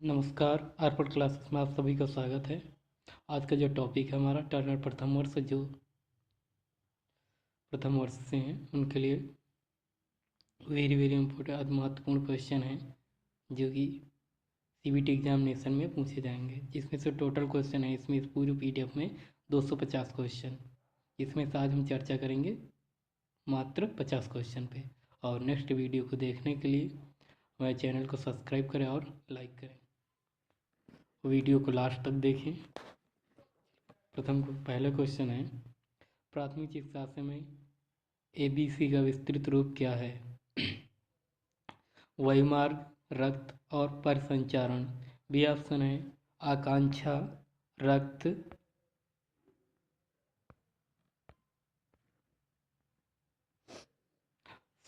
नमस्कार। अर्पण क्लासेस में आप सभी का स्वागत है। आज का जो टॉपिक है हमारा टर्नर प्रथम वर्ष, जो प्रथम वर्ष से हैं उनके लिए वेरी वेरी इम्पोर्टेंट महत्वपूर्ण क्वेश्चन हैं जो कि सीबीटी एग्जामिनेशन में पूछे जाएंगे। जिसमें से टोटल क्वेश्चन है इसमें, इस पूरी पीडीएफ में 250 क्वेश्चन। इसमें से आज हम चर्चा करेंगे मात्र 50 क्वेश्चन पे। और नेक्स्ट वीडियो को देखने के लिए हमारे चैनल को सब्सक्राइब करें और लाइक करें। वीडियो को लास्ट तक देखें। पहला क्वेश्चन है, प्राथमिक चिकित्सा में एबीसी का विस्तृत रूप क्या है? वायुमार्ग, रक्त और परिसंचरण। बी ऑप्शन है आकांक्षा, रक्त,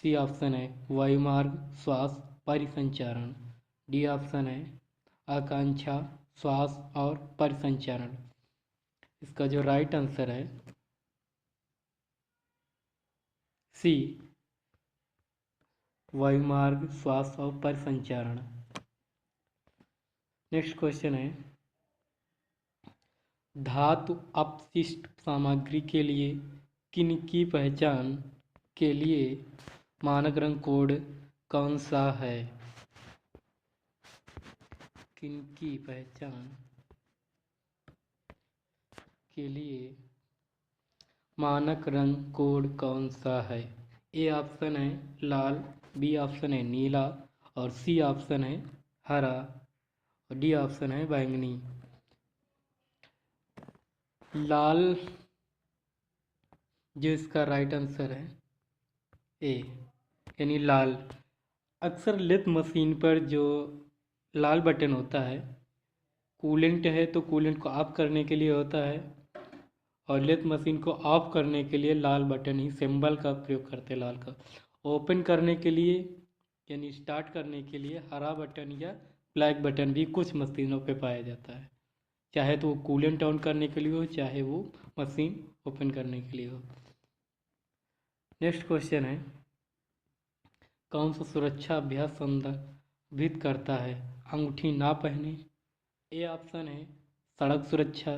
सी ऑप्शन है वायुमार्ग, श्वास, परिसंचरण। डी ऑप्शन है आकांक्षा, श्वास और परिसंचरण। इसका जो राइट आंसर है सी, वायुमार्ग, श्वास और परिसंचरण। नेक्स्ट क्वेश्चन है, धातु अपशिष्ट सामग्री के लिए किन की पहचान के लिए मानक रंग कोड कौन सा है? किन की पहचान के लिए मानक रंग कोड कौन सा है? ए ऑप्शन है लाल, बी ऑप्शन है नीला और सी ऑप्शन है हरा और डी ऑप्शन है बैंगनी। लाल जो इसका राइट आंसर है ए, यानी लाल। अक्सर लेथ मशीन पर जो लाल बटन होता है, कूलेंट है तो कूलेंट को ऑफ करने के लिए होता है, और लेथ मशीन को ऑफ करने के लिए लाल बटन ही सिंबल का प्रयोग करते हैं, लाल का। ओपन करने के लिए यानी स्टार्ट करने के लिए हरा बटन या ब्लैक बटन भी कुछ मशीनों पे पाया जाता है, चाहे तो वो कूलेंट ऑन करने के लिए हो, चाहे वो मशीन ओपन करने के लिए हो। नेक्स्ट क्वेश्चन है, कौन सा सुरक्षा अभ्यास संदर्भित करता है अंगूठी ना पहने? ए ऑप्शन है सड़क सुरक्षा,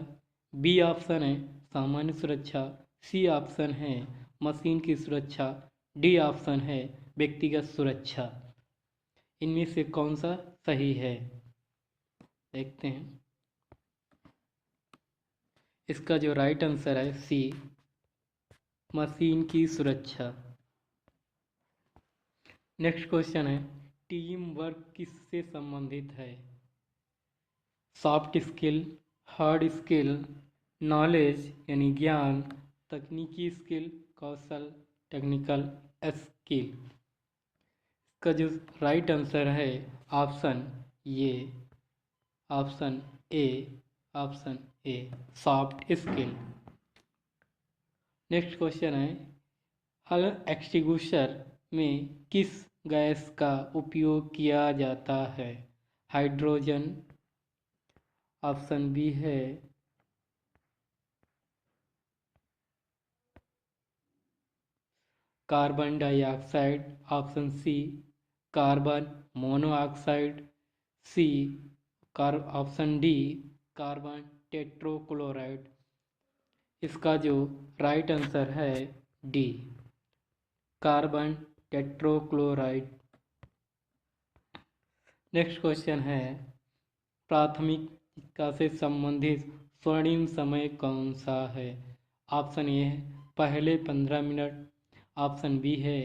बी ऑप्शन है सामान्य सुरक्षा, सी ऑप्शन है मशीन की सुरक्षा, डी ऑप्शन है व्यक्तिगत सुरक्षा। इनमें से कौन सा सही है देखते हैं। इसका जो राइट आंसर है सी, मशीन की सुरक्षा। नेक्स्ट क्वेश्चन है, टीम वर्क किससे संबंधित है? Soft skill, hard skill, knowledge यानी ज्ञान, तकनीकी स्किल, कौशल, टेक्निकल स्किल। इसका जो राइट आंसर है ऑप्शन ये, option A, option A, soft skill. Next question है, हल एक्सटिंग्विशर में किस गैस का उपयोग किया जाता है? हाइड्रोजन, ऑप्शन बी है carbon dioxide, option C carbon monoxide, C option D carbon tetrachloride. इसका जो राइट आंसर है D, carbon tetrachloride. Next question है, प्राथमिक चिकित्सा से संबंधित स्वर्णिम समय कौन सा है? ऑप्शन ए है पहले 15 मिनट, ऑप्शन बी है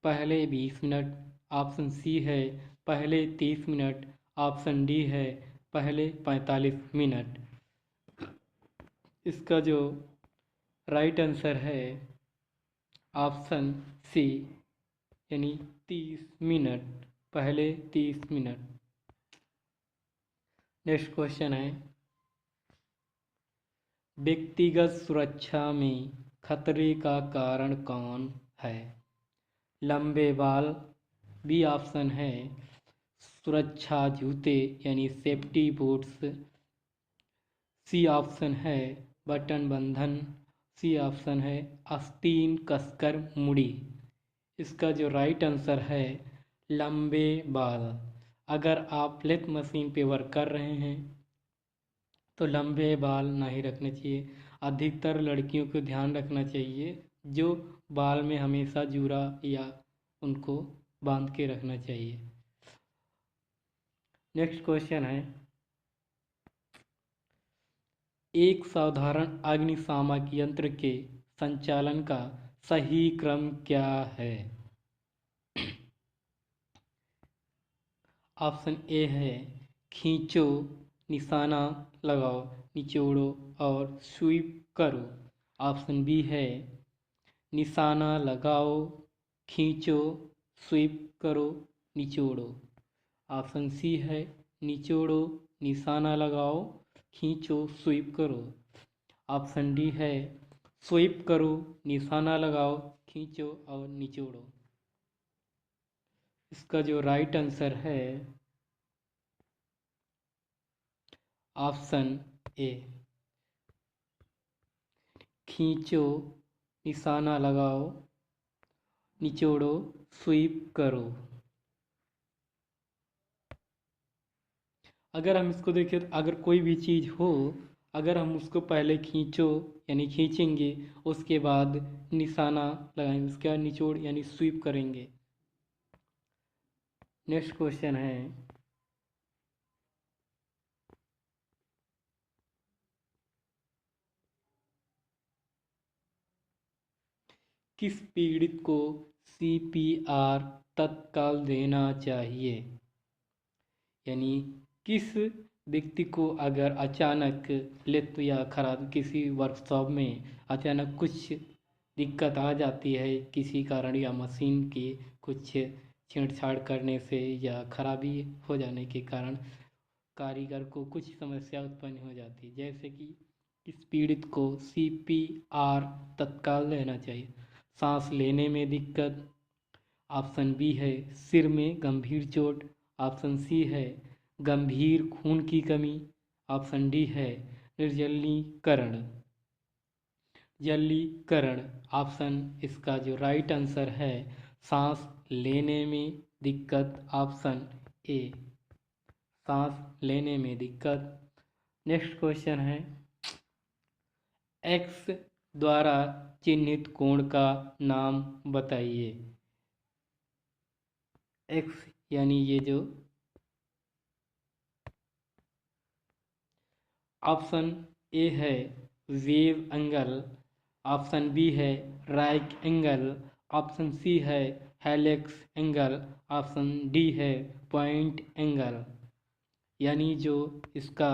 पहले 20 मिनट, ऑप्शन सी है पहले 30 मिनट, ऑप्शन डी है पहले 45 मिनट। इसका जो राइट आंसर है ऑप्शन सी, यानी 30 मिनट, पहले 30 मिनट। नेक्स्ट क्वेश्चन है, व्यक्तिगत सुरक्षा में खतरे का कारण कौन है? लंबे बाल, बी ऑप्शन है सुरक्षा जूते यानी सेफ्टी बूट्स, सी ऑप्शन है बटन बंधन, सी ऑप्शन है आस्तीन कसकर मुड़ी। इसका जो राइट आंसर है लंबे बाल, अगर आप लेथ मशीन पे वर्क कर रहे हैं तो लंबे बाल नहीं रखने चाहिए। अधिकतर लड़कियों को ध्यान रखना चाहिए जो बाल में हमेशा जूड़ा या उनको बांध के रखना चाहिए। नेक्स्ट क्वेश्चन है, एक साधारण अग्निशामक यंत्र के संचालन का सही क्रम क्या है? ऑप्शन ए है खींचो, निशाना लगाओ, निचोड़ो और स्वीप करो। ऑप्शन बी है निशाना लगाओ, खींचो, स्वीप करो, निचोड़ो। ऑप्शन सी है निचोड़ो, निशाना लगाओ, खींचो, स्वीप करो। ऑप्शन डी है स्वीप करो, निशाना लगाओ, खींचो और निचोड़ो। इसका जो राइट आंसर है ऑप्शन ए, खींचो, निशाना लगाओ, निचोड़ो, स्वीप करो। अगर हम इसको देखें तो अगर कोई भी चीज़ हो, अगर हम उसको पहले खींचो यानी खींचेंगे, उसके बाद निशाना लगाएंगे, उसके बाद निचोड़ यानी स्वीप करेंगे। नेक्स्ट क्वेश्चन है, किस पीड़ित को सीपीआर तत्काल देना चाहिए? यानी किस व्यक्ति को अगर अचानक लेथ या खराब किसी वर्कशॉप में अचानक कुछ दिक्कत आ जाती है किसी कारण या मशीन की कुछ छेड़छाड़ करने से या खराबी हो जाने के कारण कारीगर को कुछ समस्या उत्पन्न हो जाती है, जैसे कि इस पीड़ित को सीपीआर तत्काल लेना चाहिए। सांस लेने में दिक्कत, ऑप्शन बी है सिर में गंभीर चोट, ऑप्शन सी है गंभीर खून की कमी, ऑप्शन डी है निर्जलीकरण। जलीकरण ऑप्शन इसका जो राइट आंसर है सांस लेने में दिक्कत, ऑप्शन ए, सांस लेने में दिक्कत। नेक्स्ट क्वेश्चन है, एक्स द्वारा चिन्हित कोण का नाम बताइए। एक्स यानी ये जो ऑप्शन ए है वेव एंगल, ऑप्शन बी है राइट एंगल, ऑप्शन सी है हेलिक्स एंगल, ऑप्शन डी है पॉइंट एंगल। यानी जो इसका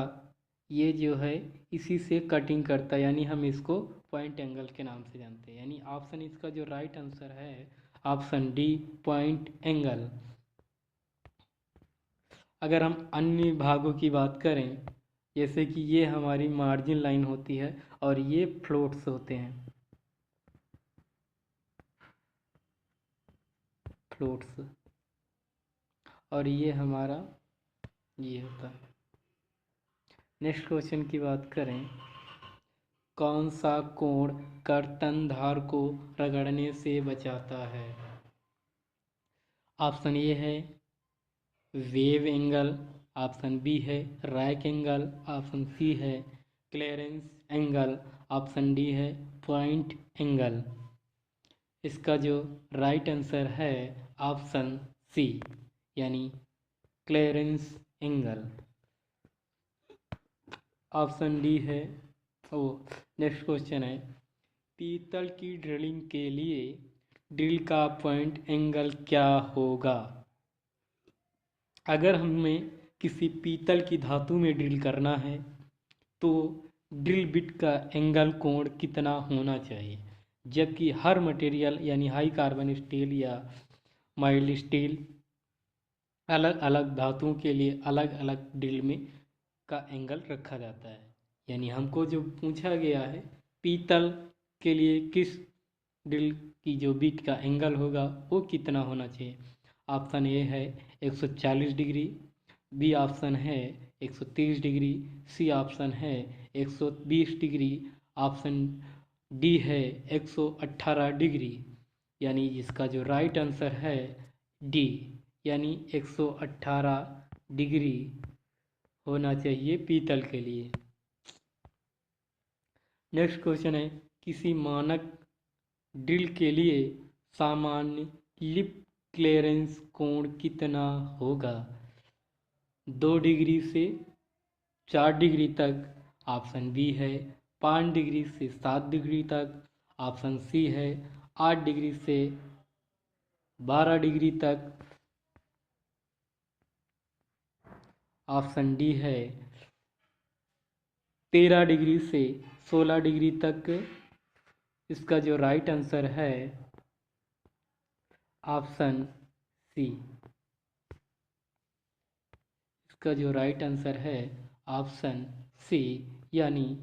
ये जो है इसी से कटिंग करता है, यानी हम इसको पॉइंट एंगल के नाम से जानते हैं। यानी ऑप्शन इसका जो राइट आंसर है ऑप्शन डी पॉइंट एंगल। अगर हम अन्य भागों की बात करें, जैसे कि ये हमारी मार्जिन लाइन होती है और ये फ्लोट्स होते हैं, फ्लोट्स, और ये हमारा ये होता है। नेक्स्ट क्वेश्चन की बात करें, कौन सा कोण कर्तनधार को रगड़ने से बचाता है? ऑप्शन ए है वेव एंगल, ऑप्शन बी है रैक एंगल, ऑप्शन सी है क्लियरेंस एंगल, ऑप्शन डी है पॉइंट एंगल। इसका जो राइट आंसर है ऑप्शन सी यानी क्लियरेंस एंगल। ऑप्शन डी है ओ। नेक्स्ट क्वेश्चन है, पीतल की ड्रिलिंग के लिए ड्रिल का पॉइंट एंगल क्या होगा? अगर हमें किसी पीतल की धातु में ड्रिल करना है तो ड्रिल बिट का एंगल कोण कितना होना चाहिए? जबकि हर मटेरियल यानी हाई कार्बन स्टील या माइल्ड स्टील अलग अलग धातुओं के लिए अलग अलग ड्रिल में का एंगल रखा जाता है। यानी हमको जो पूछा गया है पीतल के लिए किस ड्रिल की जो बिट का एंगल होगा वो कितना होना चाहिए। ऑप्शन ए है 140 डिग्री, बी ऑप्शन है 130 डिग्री, सी ऑप्शन है 120 डिग्री, ऑप्शन डी है 118 डिग्री। यानी इसका जो राइट आंसर है डी यानी 118 डिग्री होना चाहिए पीतल के लिए। नेक्स्ट क्वेश्चन है, किसी मानक ड्रिल के लिए सामान्य लिप क्लियरेंस कोण कितना होगा? 2 डिग्री से 4 डिग्री तक ऑप्शन बी है, 5 डिग्री से 7 डिग्री तक ऑप्शन सी है, 8 डिग्री से 12 डिग्री तक ऑप्शन डी है, 13 डिग्री से 16 डिग्री तक। इसका जो राइट आंसर है ऑप्शन सी। इसका जो राइट आंसर है ऑप्शन सी, यानी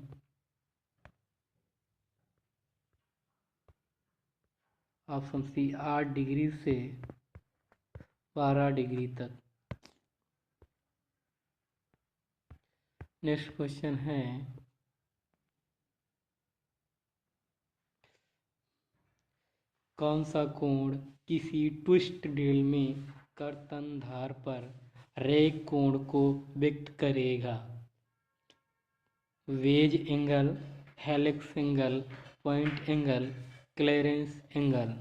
ऑप्शन सी 8 डिग्री से 12 डिग्री तक। नेक्स्ट क्वेश्चन है, कौन सा कोण किसी ट्विस्ट ड्रिल में कर्तन धार पर रेक कोण को व्यक्त करेगा? Wedge angle, helix angle, point angle, clearance angle.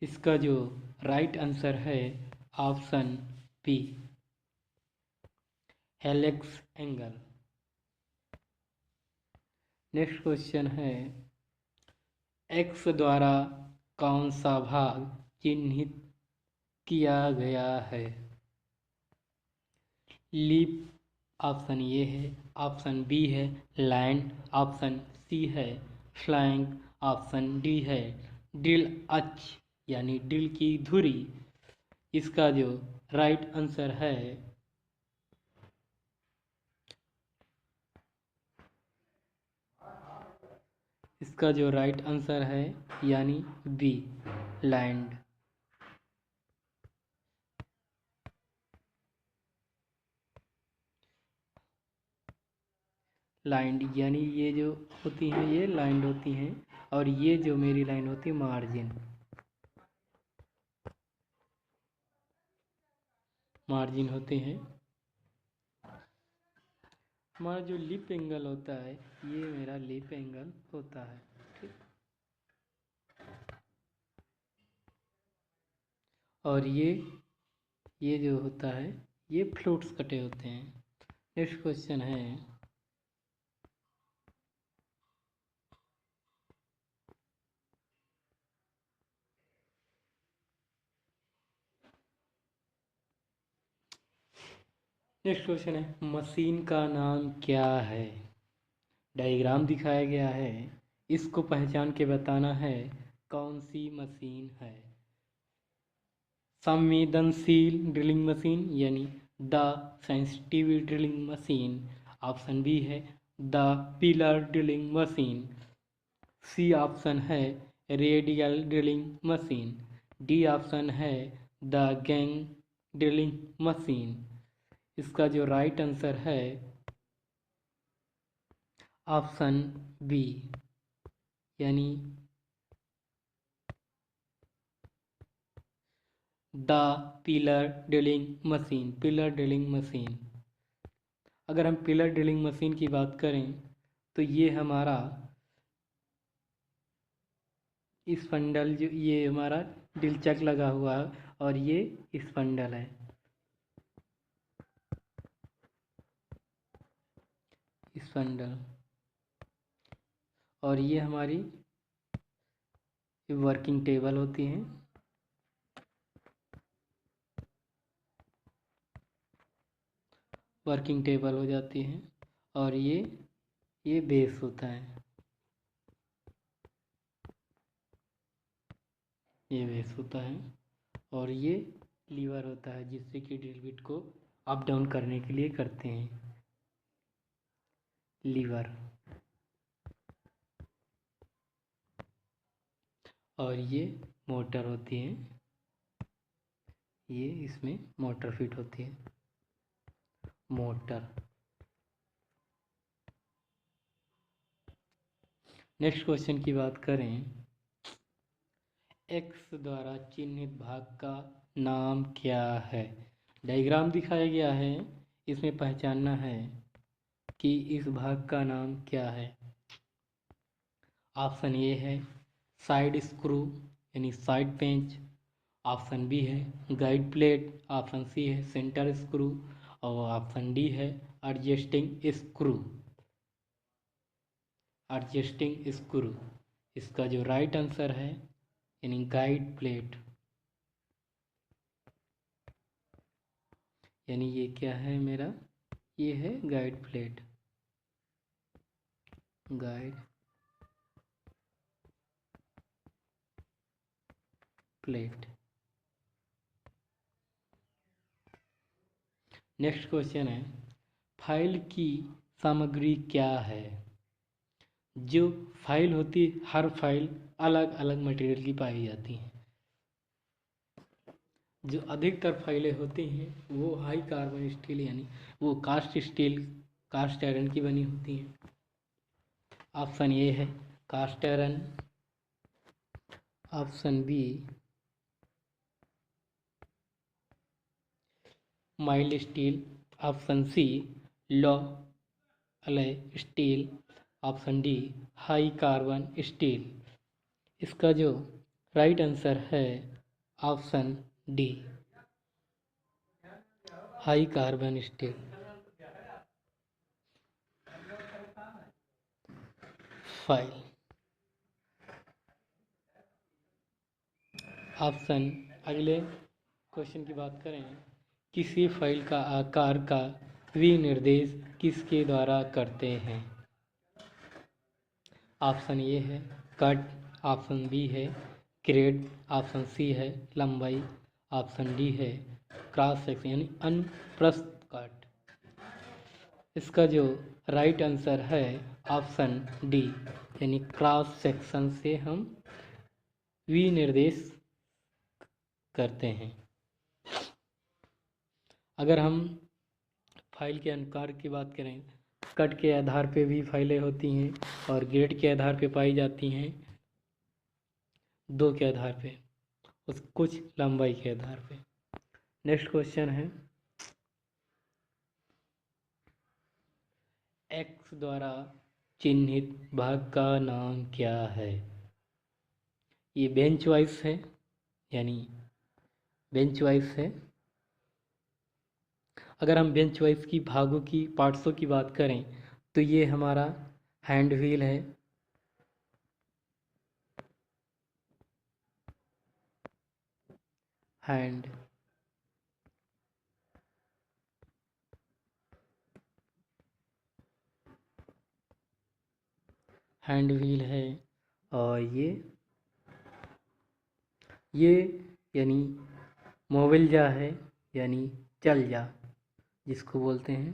इसका जो राइट आंसर है option B, helix angle. Next question है, एक्स द्वारा कौन सा भाग चिन्हित किया गया है? लीप ऑप्शन ए है, ऑप्शन बी है लैंड, ऑप्शन सी है फ्लैंक, ऑप्शन डी है ड्रिल अक्ष यानी ड्रिल की धुरी। इसका जो राइट आंसर है इसका जो राइट आंसर है यानी बी, लैंड। लाइंड यानी ये जो होती हैं ये लाइंड होती हैं, और ये जो मेरी लाइन होती है मार्जिन। मार्जिन होते हैं। हमारा जो लिप एंगल होता है ये मेरा लिप एंगल होता है, ठीक। और ये जो होता है ये फ्लूट्स कटे होते हैं। नेक्स्ट क्वेश्चन है, मशीन का नाम क्या है? डायग्राम दिखाया गया है, इसको पहचान के बताना है कौन सी मशीन है। संवेदनशील ड्रिलिंग मशीन यानी the sensitive drilling machine, option B है the pillar drilling machine, C option है radial drilling machine, D option है द गैंग ड्रिलिंग मशीन। इसका जो राइट आंसर है ऑप्शन बी, यानी the pillar drilling machine, pillar drilling machine. अगर हम pillar drilling machine की बात करें तो ये हमारा इस फंडल जो ये हमारा ड्रिल चक लगा हुआ है, और ये इस फंडल है, इस फंडल। और ये हमारी वर्किंग टेबल होती हैं। वर्किंग टेबल हो जाती हैं, और ये बेस होता है, ये बेस होता है। और ये लीवर होता है जिससे कि ड्रिल बिट को अप डाउन करने के लिए करते हैं, लीवर। और ये मोटर होती है, ये इसमें मोटर फिट होती है, मोटर। नेक्स्ट क्वेश्चन की बात करें, एक्स द्वारा चिन्हित भाग का नाम क्या है। डायग्राम दिखाया गया है, इसमें पहचानना है कि इस भाग का नाम क्या है। ऑप्शन ए है साइड स्क्रू यानी साइड पेंच, ऑप्शन बी है गाइड प्लेट, ऑप्शन सी है सेंटर स्क्रू और ऑप्शन डी है एडजस्टिंग स्क्रू। एडजस्टिंग स्क्रू इसका जो राइट आंसर है यानी गाइड प्लेट, यानी ये क्या है मेरा, ये है guide plate, guide plate. Next question है फाइल की सामग्री क्या है। जो फाइल होती है, हर फाइल अलग अलग मटेरियल की पाई जाती है। जो अधिकतर फाइलें होती हैं वो हाई कार्बन स्टील यानी वो कास्ट स्टील, कास्ट आयरन की बनी होती हैं। ऑप्शन ए है cast iron, option B mild steel, option C low alloy steel, option D high carbon steel. इसका जो राइट आंसर है option D high carbon steel. File option, अगले question की बात करें, किसी फाइल का आकार का विनिर्देश किसके द्वारा करते हैं। ऑप्शन ए है कट, ऑप्शन बी है ग्रेड, ऑप्शन सी है लंबाई, ऑप्शन डी है क्रॉस सेक्शन यानी अनुप्रस्थ काट। इसका जो राइट आंसर है ऑप्शन डी यानी क्रॉस सेक्शन से हम विनिर्देश करते हैं। अगर हम फाइल के आकार की बात करें, कट के आधार पे भी फाइलें होती हैं और ग्रेड के आधार पे पाई जाती हैं, दो के आधार पे, उस कुछ लंबाई के आधार पे। नेक्स्ट क्वेश्चन है एक्स द्वारा चिन्हित भाग का नाम क्या है। ये बेंच वाइज है, यानी बेंच वाइज है। अगर हम बेंच वाइज की भागों की पार्ट्सों की बात करें तो ये हमारा हैंड व्हील है, हैंड हैंड व्हील है। और ये यानी मोबिल जा है, यानी चल जा, जिसको बोलते हैं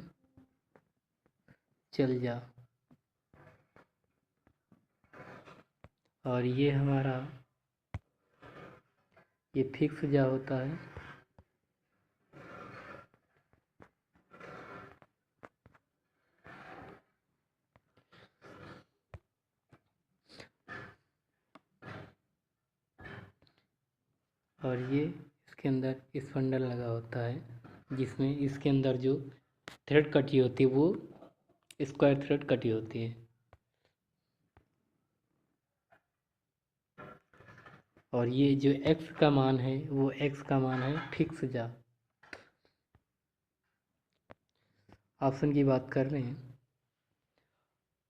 चल जा। और ये हमारा ये फिक्स जा होता है। और ये इसके अंदर स्पंडल लगा होता है, जिसमें इसके अंदर जो थ्रेड कटी होती है वो स्क्वायर थ्रेड कटी होती है। और ये जो एक्स का मान है वो एक्स का मान है फिक्स जा। ऑप्शन की बात कर रहे हैं,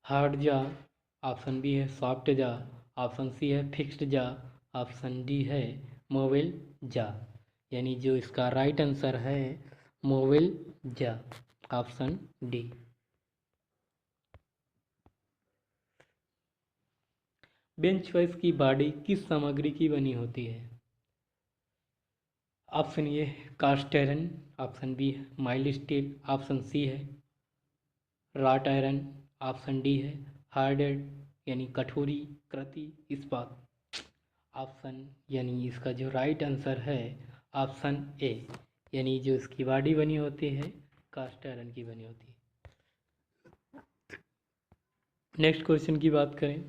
हार्ड जा, ऑप्शन बी है सॉफ्ट जा, ऑप्शन सी है फिक्स्ड जा, ऑप्शन डी है मोबिल जा। यानी जो इसका राइट आंसर है mobile jaw, option D. Bench vice की बॉडी किस सामग्री की बनी होती है। Option A cast iron, option B है माइल्ड स्टील, ऑप्शन सी है राट आयरन, ऑप्शन डी है हार्डेड यानी कठोरी कृति इस्पात। ऑप्शन यानी इसका जो राइट आंसर है ऑप्शन ए यानी जो इसकी बॉडी बनी होती है कास्ट आयरन की बनी होती है। नेक्स्ट क्वेश्चन की बात करें,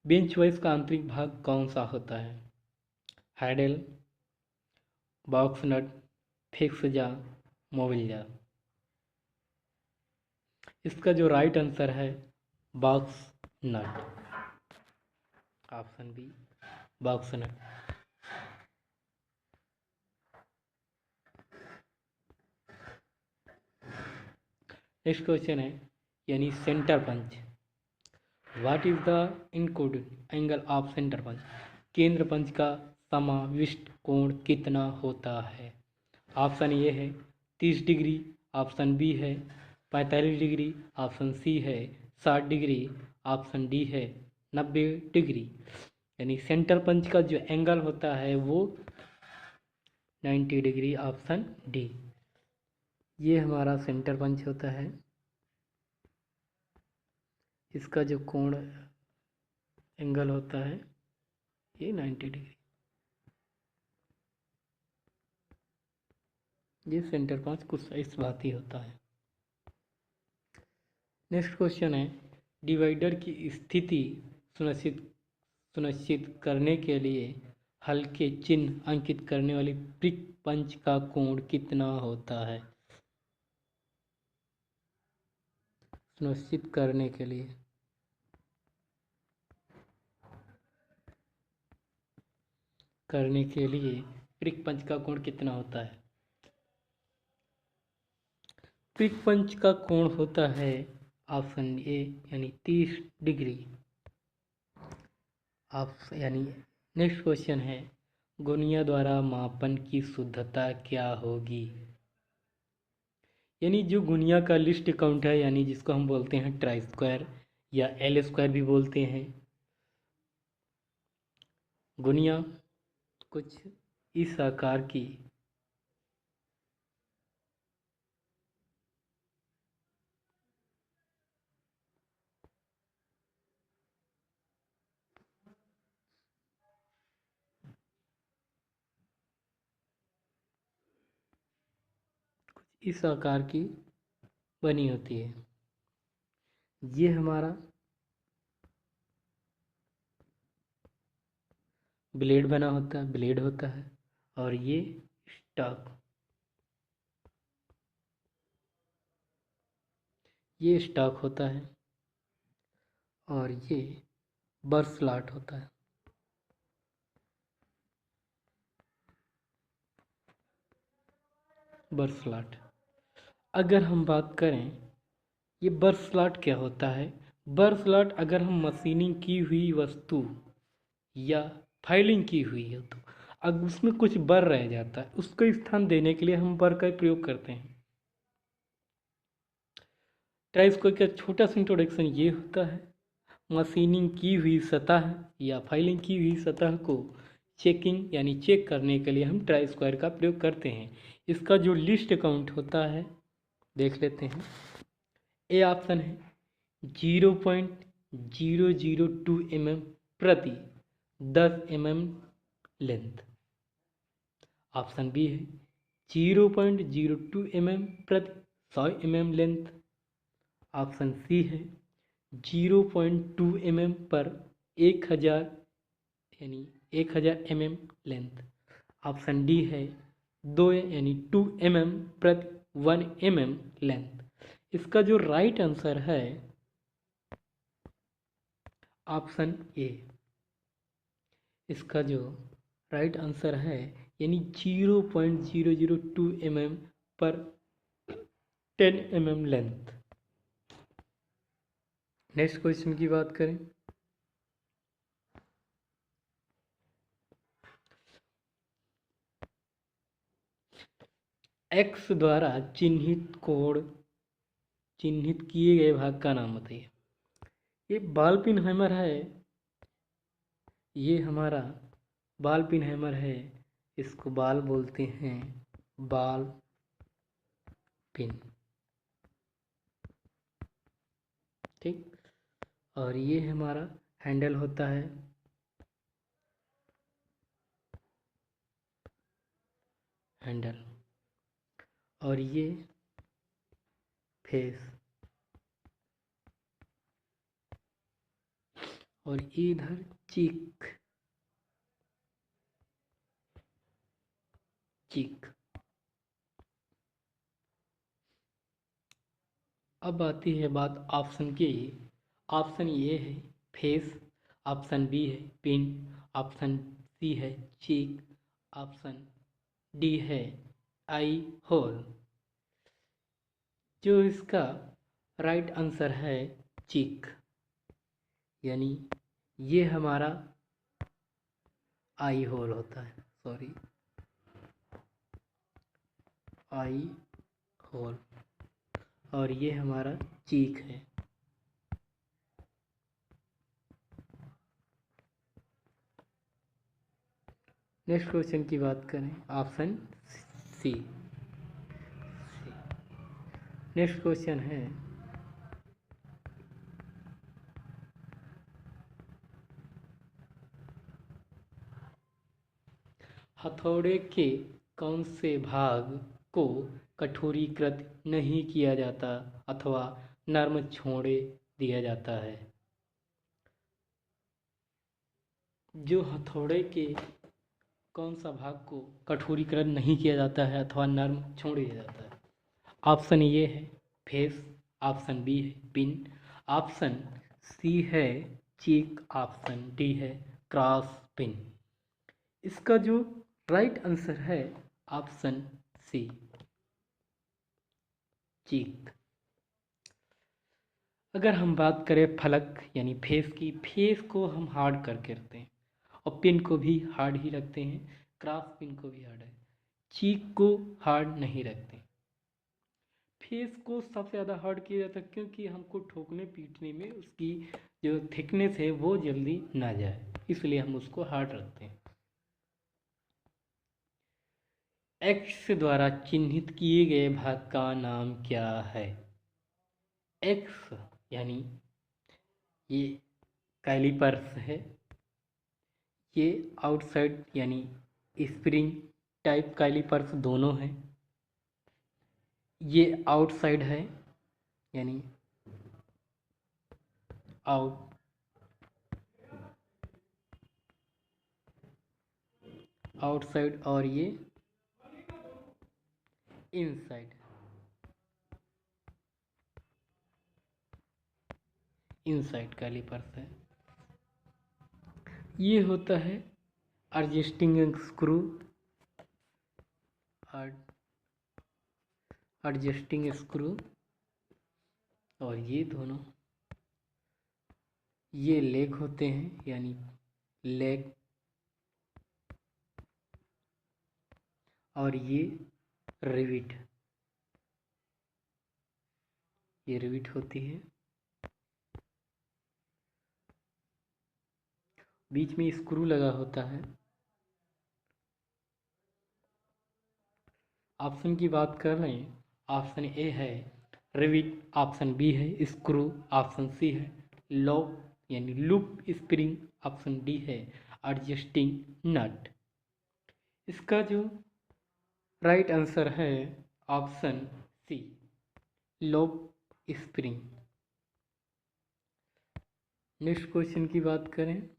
बेंच वाइज का आंतरिक भाग कौन सा होता है? Handle, box nut, fix jaw, mobile jaw. इसका जो राइट आंसर है box nut, option B box nut. Next question है यानी centre punch. What is the included angle of centre punch? केंद्र पंच का समाविष्ट कोण कितना होता है? ऑप्शन ए है 30 डिग्री, ऑप्शन बी है 45 डिग्री, ऑप्शन सी है 60 डिग्री, ऑप्शन डी है 90 डिग्री। यानी सेंटर पंच का जो एंगल होता है वो 90 डिग्री, ऑप्शन डी। ये हमारा सेंटर पंच होता है, इसका जो कोण एंगल होता है ये 90 डिग्री। ये सेंटर पंच कुछ इस बात ही होता है। नेक्स्ट क्वेश्चन है डिवाइडर की स्थिति सुनिश्चित करने के लिए हल्के चिन्ह अंकित करने वाली प्रिक पंच का कोण कितना होता है? सुनिश्चित करने के लिए प्रिक पंच का कोण कितना होता है? प्रिक पंच का कोण होता है ऑप्शन ए यानी 30 डिग्री। यानी नेक्स्ट क्वेश्चन है गुनिया द्वारा मापन की शुद्धता क्या होगी? यानी जो गुनिया का लिस्ट काउंट है यानी जिसको हम बोलते हैं ट्राई स्क्वायर या एल स्क्वायर भी बोलते हैं, गुनिया कुछ इस आकार की बनी होती है। ये हमारा ब्लेड होता है और ये स्टॉक, ये स्टॉक होता है और ये बर स्लॉट होता है। बर स्लॉट अगर हम बात करें, ये बर स्लॉट क्या होता है? बर स्लॉट अगर हम मशीनिंग की हुई वस्तु या फाइलिंग की हुई है तो अब उसमें कुछ बर रह जाता है, उसको स्थान देने के लिए हम बर का प्रयोग करते हैं। ट्राई स्क्वायर का छोटा सा इंट्रोडक्शन ये होता है मशीनिंग की हुई सतह या फाइलिंग की हुई सतह को चेकिंग यानी चेक करने के लिए हम ट्राई स्क्वायर का प्रयोग करते हैं। इसका जो लिस्ट काउंट होता है देख लेते हैं। ए ऑप्शन है 0.002 mm प्रति 10 mm लेंथ, ऑप्शन बी है 0.02 mm प्रति 100 mm लेंथ, ऑप्शन सी है 0.2 mm पर 1000 यानी 1000 mm लेंथ, ऑप्शन डी है 2 यानी 2 mm प्रति 1 mm लेंथ। इसका जो राइट आंसर है ऑप्शन ए। इसका जो राइट आंसर है यानी 0.002 mm पर 10 mm लेंथ। नेक्स्ट क्वेश्चन की बात करें, एक्स द्वारा चिन्हित किए गए भाग का नाम बताइए। ये बॉल पिन हैमर है, ये हमारा बॉल पिन हैमर है, इसको बॉल बोलते हैं, बॉल पिन, ठीक। और ये हमारा हैंडल होता है, हैंडल, और ये फेस, और इधर चीक, चीक। अब आती है बात ऑप्शन की। ऑप्शन ए है फेस, ऑप्शन बी है पिन, ऑप्शन सी है चीक, ऑप्शन डी है आई होल। जो इसका राइट आंसर है चीक, यानी ये हमारा आई होल होता है, सॉरी आई होल, और ये हमारा चीक है। नेक्स्ट क्वेश्चन की बात करें, ऑप्शन सी। नेक्स्ट क्वेश्चन है, हथौड़े के कौन से भाग को कठोरीकृत नहीं किया जाता अथवा नर्म छोड़े दिया जाता है? जो हथौड़े के कौन सा भाग को कठोरीकृत नहीं किया जाता है अथवा नर्म छोड़ दिया जाता है? ऑप्शन ए है फेस, ऑप्शन बी है पिन, ऑप्शन सी है चीक, ऑप्शन डी है क्रॉस पिन। इसका जो राइट आंसर है ऑप्शन सी, चीक। अगर हम बात करें फलक यानी फेस की, फेस को हम हार्ड करके रखते हैं और पिन को भी हार्ड ही रखते हैं, क्रॉस पिन को भी हार्ड है, चीक को हार्ड नहीं रखते। फेस को सबसे ज़्यादा हार्ड किया जाता है क्योंकि हमको ठोकने पीटने में उसकी जो थिकनेस है वो जल्दी ना जाए, इसलिए हम उसको हार्ड रखते हैं। एक्स द्वारा चिन्हित किए गए भाग का नाम क्या है? एक्स यानी ये कैलिपर्स है, ये आउटसाइड यानी स्प्रिंग टाइप कैलिपर्स दोनों हैं। ये आउटसाइड है यानी आउट, आउटसाइड, और ये इनसाइड, इनसाइड कैलिपर्स है। ये होता है एडजस्टिंग स्क्रू, एडजस्टिंग स्क्रू, और ये दोनों ये लेग होते हैं यानी लेग, और ये रिविट, ये रिविट होती है। बीच में स्क्रू लगा होता है। ऑप्शन की बात कर रहे हैं, ऑप्शन ए है रिविट, ऑप्शन बी है स्क्रू, ऑप्शन सी है लॉक यानी लूप स्प्रिंग, ऑप्शन डी है एडजस्टिंग नट। इसका जो राइट आंसर है option C, lock spring. Next question की बात करें,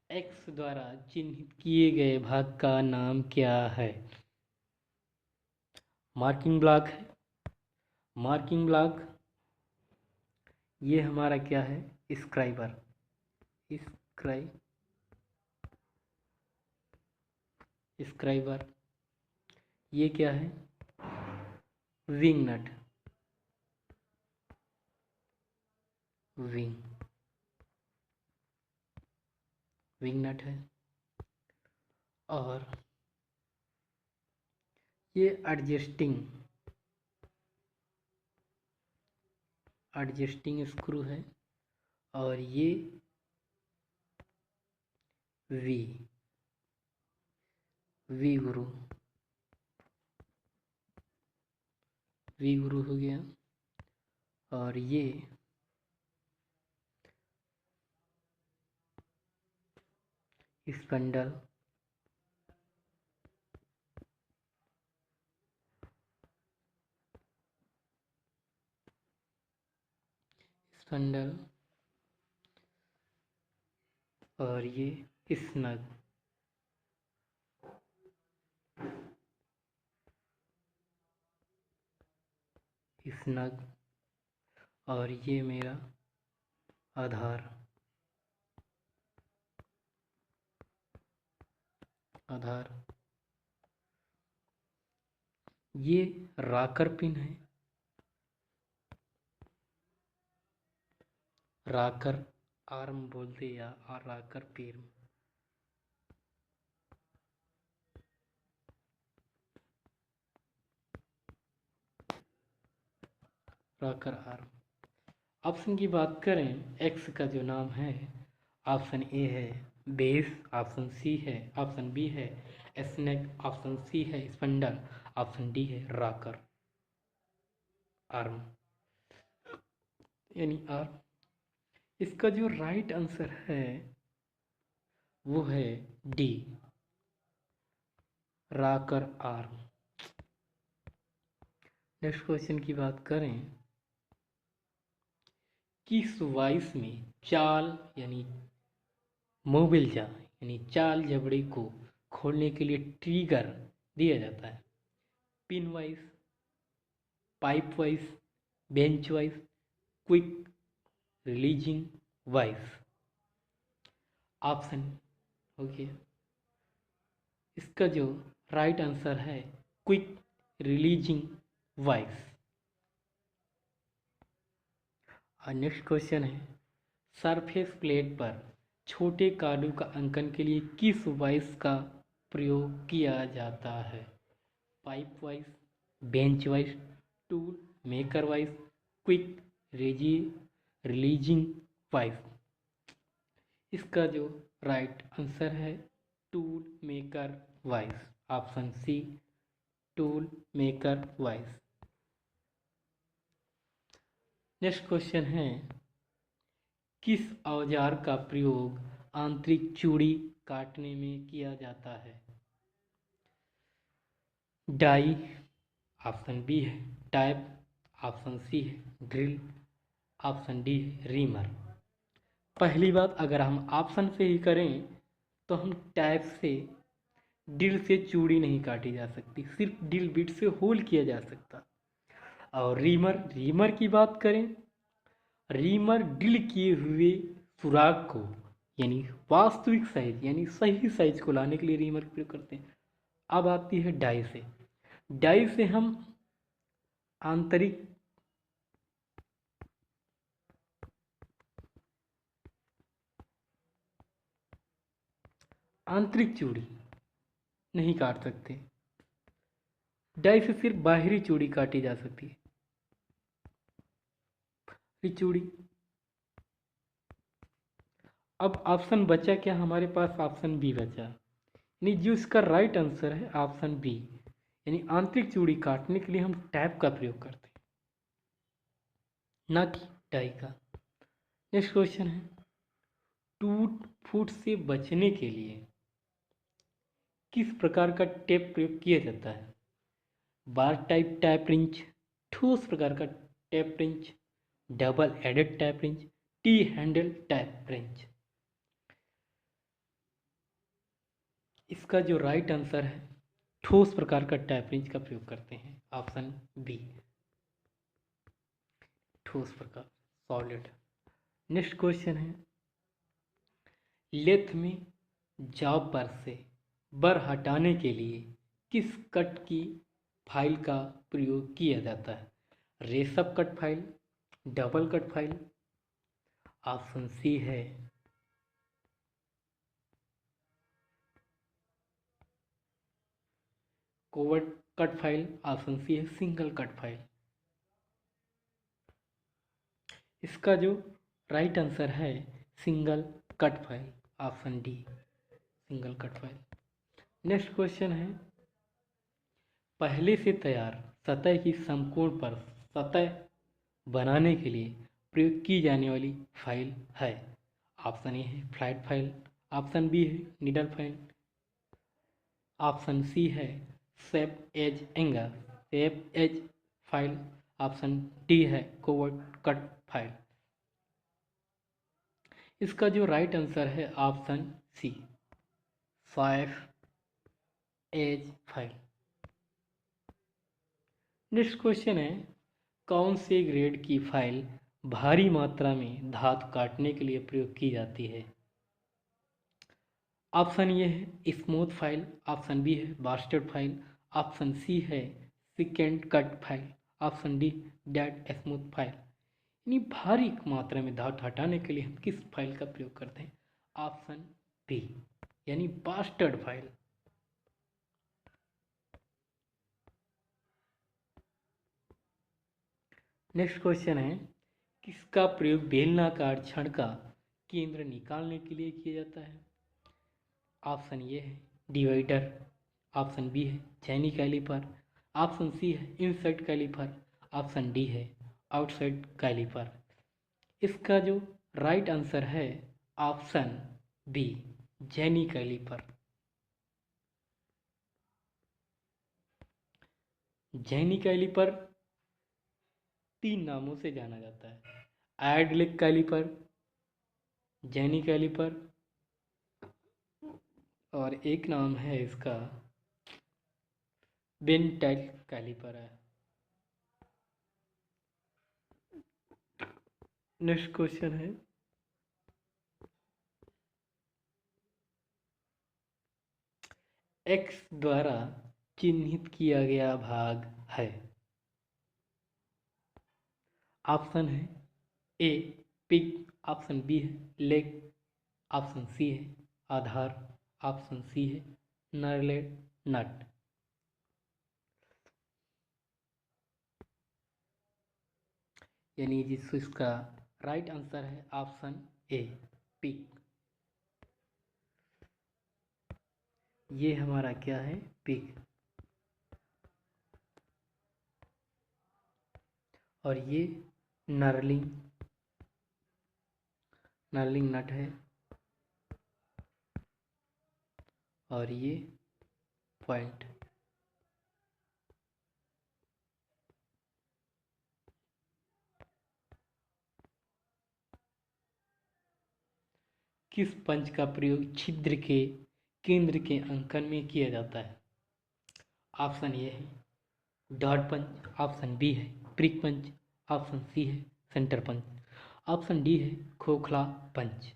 एक्स द्वारा चिन्हित किए गए भाग का नाम क्या है? मार्किंग ब्लॉक है, मार्किंग ब्लॉक, ये हमारा क्या है स्क्राइबर, स्क्राइबर, ये क्या है विंग नट, विंग, विंग नट है, और ये एडजस्टिंग स्क्रू है, और ये वी, वी गुरु, वी गुरु हो गया, और ये स्पंडल, संडल और ये स्नग। स्नग और ये मेरा आधार। आधार। ये राकर पिन है। राकर आर्म बोलते या राकर पैर। राकर आर्म। ऑप्शन की बात करें, एक्स का जो नाम है, ऑप्शन ए है बेस, ऑप्शन सी है, ऑप्शन बी है स्नेक, ऑप्शन सी है स्पंडल, ऑप्शन डी है राकर आर्म यानी आर्म। इसका जो राइट आंसर है वो है डी, राकर आर्म। नेक्स्ट क्वेश्चन की बात करें, किस वॉइस में चाल यानी मोबिलजा यानी चाल जबड़े को खोलने के लिए ट्रिगर दिया जाता है? Pin wise, pipe vice, bench wise, quick releasing wise. Option okay, इसका जो राइट आंसर है क्विक रिलीजिंग वाइज। और नेक्स्ट क्वेश्चन है, सरफेस प्लेट पर छोटे कार्डों का अंकन के लिए किस वाइस का प्रयोग किया जाता है? Pipe vice, bench vice, tool maker vice, quick releasing vice. इसका जो राइट आंसर है tool maker vice, option C tool maker vice. Next question है, किस औजार का प्रयोग आंतरिक चूड़ी काटने में किया जाता है? डाई, ऑप्शन बी है टाइप, ऑप्शन सी है ड्रिल, ऑप्शन डी है रीमर। पहली बात, अगर हम ऑप्शन से ही करें तो हम टाइप से, ड्रिल से चूड़ी नहीं काटी जा सकती, सिर्फ ड्रिल बिट से होल किया जा सकता। और रीमर की बात करें, रीमर ड्रिल किए हुए सुराग को यानी वास्तविक साइज यानी सही साइज को लाने के लिए रीमर का प्रयोग करते हैं। अब आती है डाई से। डाई से हम आंतरिक चूड़ी नहीं काट सकते, डाई से सिर्फ बाहरी चूड़ी काटी जा सकती है। चूड़ी। अब ऑप्शन बचा क्या हमारे पास? ऑप्शन बी बचा, यानी जो इसका राइट आंसर है ऑप्शन बी, यानी आंतरिक चूड़ी काटने के लिए हम टैप का प्रयोग करते हैं, ना कि डाई का। नेक्स्ट क्वेश्चन है, टूट फूट से बचने के लिए किस प्रकार का टेप प्रयोग किया जाता है? बार टाइप टैप रिंच, ठोस प्रकार का tap wrench, double ended tap wrench, T handle tap wrench. इसका जो राइट आंसर है ठोस प्रकार का टैप रिंच का प्रयोग करते हैं, ऑप्शन बी ठोस प्रकार, सॉलिड। नेक्स्ट क्वेश्चन है, लेथ में जॉब पर से बर हटाने के लिए किस कट की फाइल का प्रयोग किया जाता है? रेशप cut file, double cut file, option C है curved cut file, option C है सिंगल कट फाइल। इसका जो राइट आंसर है single cut file, option D single cut file. Next question है, पहले से तैयार सतह की समकोण पर सतह बनाने के लिए प्रयोग की जाने वाली फाइल है? ऑप्शन ए है फ्लैट फाइल, ऑप्शन बी है नीडल फाइल, ऑप्शन सी है shape edge angle shape edge file, option D है कोवर्ट कट फाइल। इसका जो राइट आंसर है option C, 5 edge file. Next question है, कौन से ग्रेड की फाइल भारी मात्रा में धातु काटने के लिए प्रयोग की जाती है? ऑप्शन ए है स्मूथ फाइल, ऑप्शन बी है बास्टर्ड फाइल, ऑप्शन सी है second cut file, option D dead smooth file. यानी भारी मात्रा में धातु हटाने के लिए हम किस फाइल का प्रयोग करते हैं? ऑप्शन बी यानी बास्टर्ड फाइल। नेक्स्ट क्वेश्चन है, किसका प्रयोग बेलनाकार छड़ का केंद्र निकालने के लिए किया जाता है? ऑप्शन ए है डिवाइडर, ऑप्शन बी है चैनी कैलीपर, ऑप्शन सी है इनसाइड कैलीपर, ऑप्शन डी है आउटसाइड कैलीपर। इसका जो राइट आंसर है ऑप्शन बी, जैनी कैलीपर। जैनी कैलीपर 3 नामों से जाना जाता है, आयडलिक कैलीपर, जैनी कैलीपर, और एक नाम है इसका बेंटाइल कैलीपर है। नेक्स्ट क्वेश्चन है, एक्स द्वारा चिन्हित किया गया भाग है। ऑप्शन है ए पिग, ऑप्शन बी है लेग, ऑप्शन सी है आधार, ऑप्शन सी है नरलेट नट। यानी जिसका राइट आंसर है ऑप्शन ए पिग। ये हमारा क्या है? पिग। और ये नर्लिंग नर्लिंग नट है, और ये पॉइंट। किस पंच का प्रयोग छिद्र के केंद्र के अंकन में किया जाता है? ऑप्शन ए है डॉट पंच, ऑप्शन बी है प्रिक पंच, ऑप्शन सी है सेंटर पंच, ऑप्शन डी है खोखला पंच।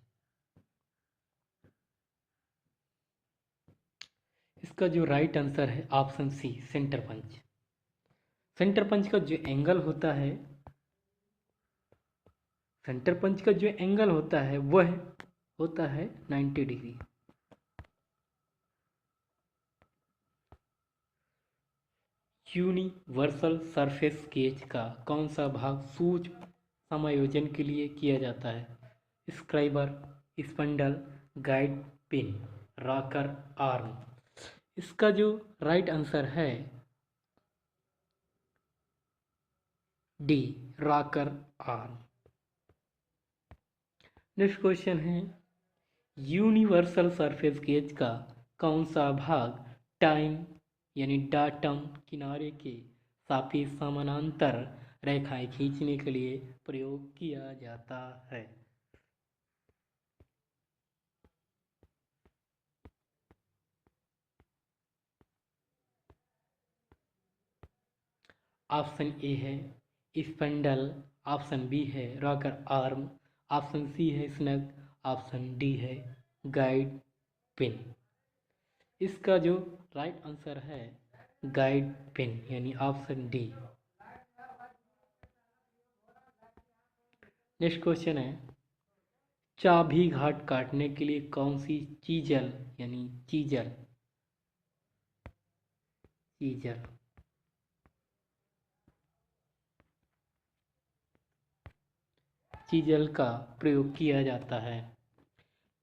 इसका जो राइट आंसर है option C, centre punch. Centre punch का जो एंगल होता है, सेंटर पंच का जो एंगल होता है वह होता है 90 डिग्री। यूनिवर्सल सरफेस स्केच का कौन सा भाग सूक्ष्म समायोजन के लिए किया जाता है? Scriber, spindle, guide pin, rocker arm. इसका जो राइट आंसर है D, rocker arm. Next question है, यूनिवर्सल सरफेस गेज का कौन सा भाग टाइम यानी डाटम किनारे के सापेक्ष समानांतर रेखाएं खींचने के लिए प्रयोग किया जाता है? ऑप्शन ए है स्पंडल, ऑप्शन बी है रॉकर आर्म, ऑप्शन सी है स्नग, ऑप्शन डी है गाइड पिन। इसका जो राइट आंसर है गाइड पिन यानी ऑप्शन डी। नेक्स्ट क्वेश्चन है, चाबी घाट काटने के लिए कौन सी चीजल यानी चीजल चीजल चीजल का प्रयोग किया जाता है?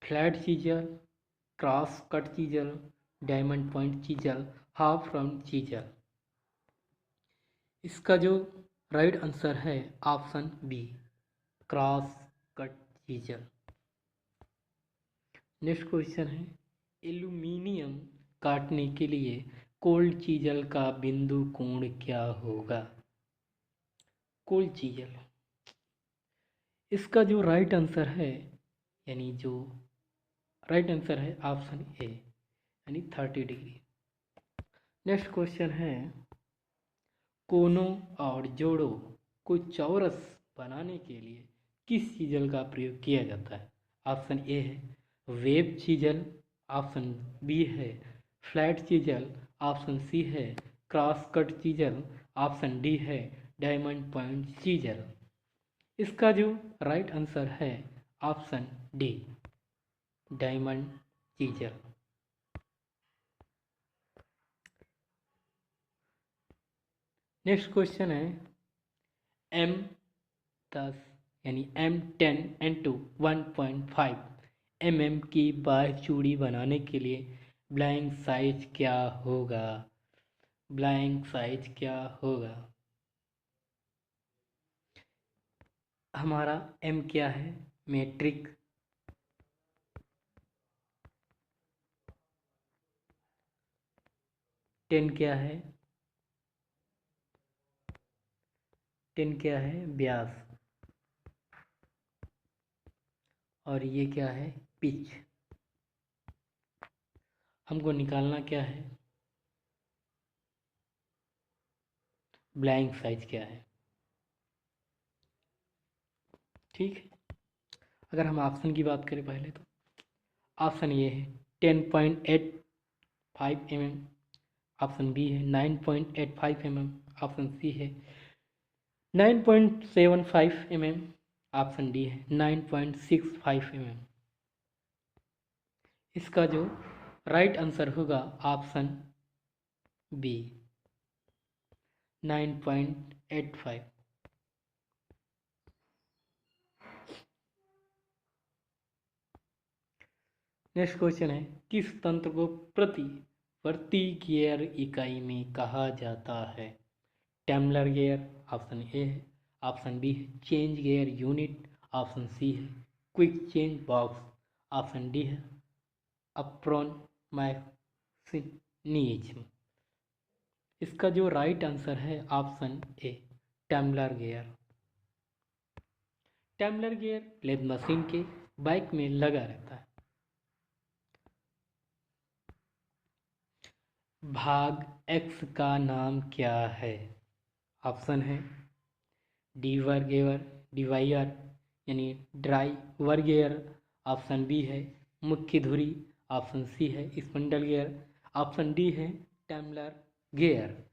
Flat chisel, cross cut chisel, diamond point chisel, half round chisel. इसका जो राइट आंसर है option B, cross cut chisel. Next question है, एल्यूमीनियम काटने के लिए कोल्ड चीजल का बिंदु कोण क्या होगा? कोल्ड चीजल, इसका जो राइट आंसर है यानी जो राइट आंसर है ऑप्शन ए यानी 30 डिग्री। नेक्स्ट क्वेश्चन है कोनों और जोड़ों को चौरस बनाने के लिए किस चीज़ल का प्रयोग किया जाता है? ऑप्शन ए है वेब चीज़ल, ऑप्शन बी है फ्लैट चीज़ल, ऑप्शन सी है cross cut chisel, option D है डायमंड पॉइंट चीज़ल। इसका जो राइट आंसर है option D diamond chisel. Next question है M10 यानी M10N2 1.5 mm की बाह्य चूड़ी बनाने के लिए ब्लैंक साइज क्या होगा? ब्लैंक साइज क्या होगा? हमारा M क्या है? मेट्रिक। 10 क्या है? 10 क्या है? व्यास। और ये क्या है? पिच। हमको निकालना क्या है? ब्लैंक साइज क्या है। ठीक है, अगर हम ऑप्शन की बात करें पहले तो ऑप्शन ये है 10.85 mm, ऑप्शन बी है 9.85 mm, ऑप्शन सी है 9.75 mm, ऑप्शन डी है 9.65 mm। इसका जो राइट आंसर होगा ऑप्शन बी 9.85। नेक्स्ट क्वेश्चन है किस तंत्र को प्रति गियर इकाई में कहा जाता है? टेम्पलर गियर, ऑप्शन ए है, ऑप्शन बी है change gear unit, option C है quick change box, option D है अप्रोक्सिमेशनिज्म। इसका जो राइट आंसर है option A tumbler gear. Tumbler gear lathe machine के बाइक में लगा रहता है। भाग एक्स का नाम क्या है? ऑप्शन है डीवर गेवर डिवाइयर यानी ड्राइवर गियर, ऑप्शन बी है मुख्य धुरी, ऑप्शन सी है स्पिंडल गियर, ऑप्शन डी है टेम्पलर गियर।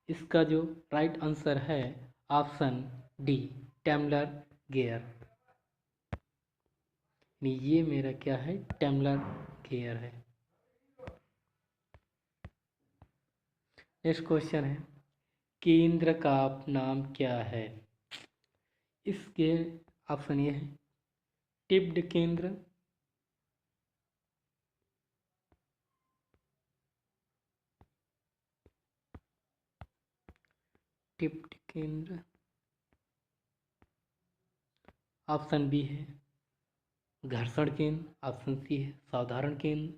इसका जो राइट आंसर है ऑप्शन डी टेम्पलर गियर। ये मेरा क्या है? टेम्पलर गियर है। नेक्स्ट क्वेश्चन है केंद्र का नाम क्या है? इसके ऑप्शन ये है टिप्ड केंद्र, टिप्ड केंद्र, ऑप्शन बी है घर्षण केंद्र, ऑप्शन सी है साधारण केंद्र,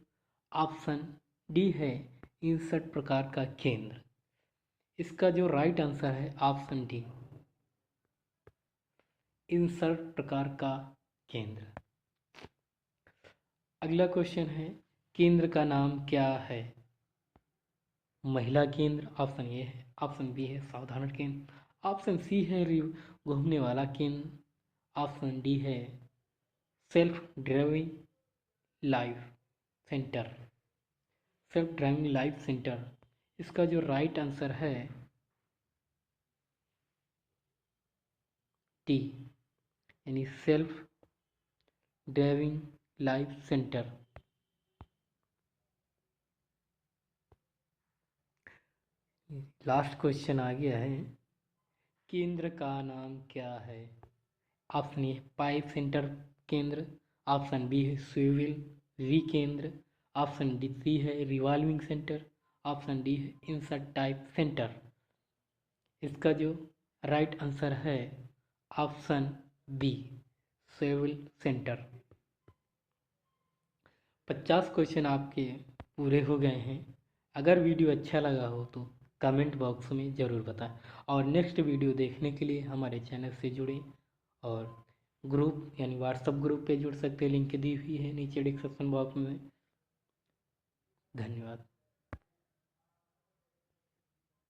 ऑप्शन डी है इंसर्ट प्रकार का केंद्र। इसका जो राइट आंसर है ऑप्शन डी इंसर्ट प्रकार का केंद्र। अगला क्वेश्चन है केंद्र का नाम क्या है? महिला केंद्र, ऑप्शन ए है, ऑप्शन बी है साधारण केंद्र, ऑप्शन सी है घूमने वाला केंद्र, ऑप्शन डी है self driving life centre. Self driving life centre. इसका जो राइट आंसर है डी यानी self driving life centre. Last question आ गया है केंद्र का नाम क्या है? ऑप्शन ए पाइप सेंटर केंद्र, ऑप्शन बी है स्विवेल वी केंद्र, ऑप्शन डी सी है रिवॉल्विंग सेंटर, ऑप्शन डी है इंसर्ट टाइप सेंटर। इसका जो राइट आंसर है option B swivel centre. 50 question आपके पूरे हो गए हैं। अगर वीडियो अच्छा लगा हो तो कमेंट बॉक्स में ज़रूर बताएं और नेक्स्ट वीडियो देखने के लिए हमारे चैनल से जुड़ें और ग्रुप यानी व्हाट्सएप ग्रुप पे जुड़ सकते हैं, लिंक दी हुई है नीचे डिस्क्रिप्शन बॉक्स में। धन्यवाद।